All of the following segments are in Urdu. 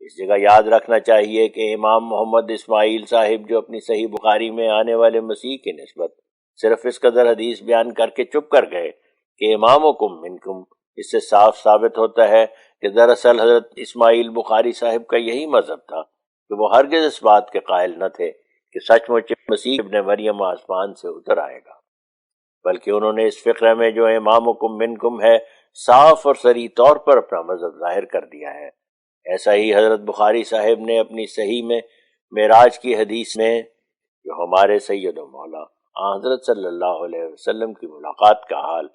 اس جگہ یاد رکھنا چاہیے کہ امام محمد اسماعیل صاحب جو اپنی صحیح بخاری میں آنے والے مسیح کی نسبت صرف اس قدر حدیث بیان کر کے چپ کر گئے کہ امامکم منکم، اس سے صاف ثابت ہوتا ہے کہ دراصل حضرت اسماعیل بخاری صاحب کا یہی مذہب تھا کہ وہ ہرگز اس بات کے قائل نہ تھے کہ سچ مچ مسیح ابن مریم آسمان سے اتر آئے گا، بلکہ انہوں نے اس فقرے میں جو امامکم منکم ہے صاف اور صریح طور پر اپنا مذہب ظاہر کر دیا ہے۔ ایسا ہی حضرت بخاری صاحب نے اپنی صحیح میں معراج کی حدیث میں جو ہمارے سید و مولا حضرت صلی اللہ علیہ وسلم کی ملاقات کا حال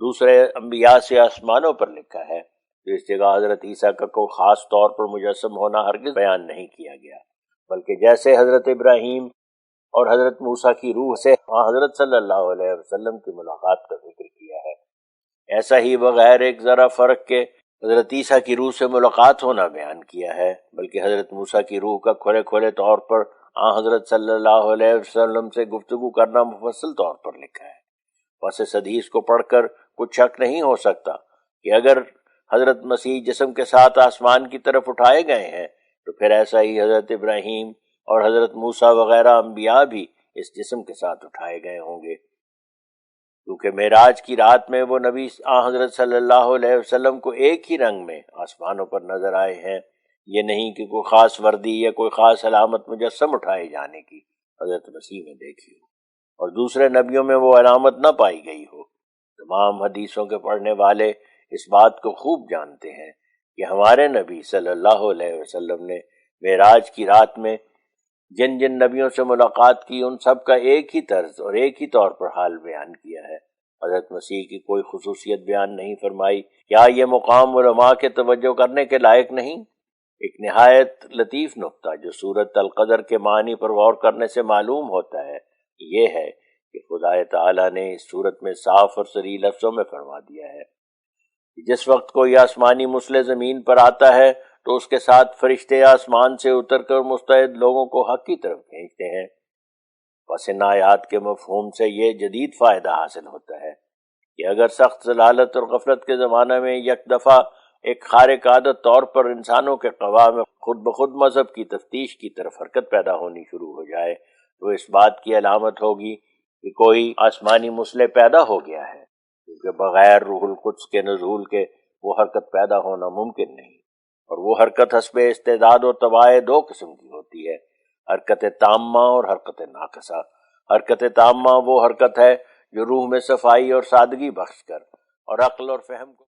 دوسرے انبیاء سے آسمانوں پر لکھا ہے، تو اس جگہ حضرت عیسیٰ کا کوئی خاص طور پر مجسم ہونا ہرگز بیان نہیں کیا گیا، بلکہ جیسے حضرت ابراہیم اور حضرت موسیٰ کی روح سے حضرت صلی اللہ علیہ وسلم کی ملاقات کا ذکر کیا ہے، ایسا ہی بغیر ایک ذرا فرق کے حضرت عیسیٰ کی روح سے ملاقات ہونا بیان کیا ہے، بلکہ حضرت موسیٰ کی روح کا کھلے کھلے طور پر حضرت صلی اللہ علیہ وسلم سے گفتگو کرنا مفصل طور پر لکھا ہے۔ بس اس حدیث کو پڑھ کر کچھ شک نہیں ہو سکتا کہ اگر حضرت مسیح جسم کے ساتھ آسمان کی طرف اٹھائے گئے ہیں تو پھر ایسا ہی حضرت ابراہیم اور حضرت موسیٰ وغیرہ انبیاء بھی اس جسم کے ساتھ اٹھائے گئے ہوں گے، کیونکہ معراج کی رات میں وہ نبی حضرت صلی اللہ علیہ وسلم کو ایک ہی رنگ میں آسمانوں پر نظر آئے ہیں، یہ نہیں کہ کوئی خاص وردی یا کوئی خاص علامت مجسم اٹھائے جانے کی حضرت مسیح میں دیکھی ہو اور دوسرے نبیوں میں وہ علامت نہ پائی گئی ہو۔ تمام حدیثوں کے پڑھنے والے اس بات کو خوب جانتے ہیں کہ ہمارے نبی صلی اللہ علیہ وسلم نے معراج کی رات میں جن جن نبیوں سے ملاقات کی ان سب کا ایک ہی طرز اور ایک ہی طور پر حال بیان کیا ہے، حضرت مسیح کی کوئی خصوصیت بیان نہیں فرمائی۔ کیا یہ مقام علماء کے توجہ کرنے کے لائق نہیں؟ ایک نہایت لطیف نقطہ جو سورۃ القدر کے معنی پر غور کرنے سے معلوم ہوتا ہے یہ ہے کہ خدا تعالیٰ نے اس صورت میں صاف اور صریح لفظوں میں فرما دیا ہے کہ جس وقت کوئی آسمانی مسلح زمین پر آتا ہے تو اس کے ساتھ فرشتے آسمان سے اتر کر مستعد لوگوں کو حق کی طرف کھینچتے ہیں۔ بس ان آیات کے مفہوم سے یہ جدید فائدہ حاصل ہوتا ہے کہ اگر سخت ضلالت اور غفلت کے زمانہ میں یک دفعہ ایک خارق عادت طور پر انسانوں کے قوا میں خود بخود مذہب کی تفتیش کی طرف حرکت پیدا ہونی شروع ہو جائے تو اس بات کی علامت ہوگی کہ کوئی آسمانی مسلح پیدا ہو گیا ہے، کیونکہ بغیر روح القدس کے نزول کے وہ حرکت پیدا ہونا ممکن نہیں، اور وہ حرکت حسب استعداد و طباع دو قسم کی ہوتی ہے، حرکت تامہ اور حرکت ناقصہ۔ حرکت تامہ وہ حرکت ہے جو روح میں صفائی اور سادگی بخش کر اور عقل اور فہم کو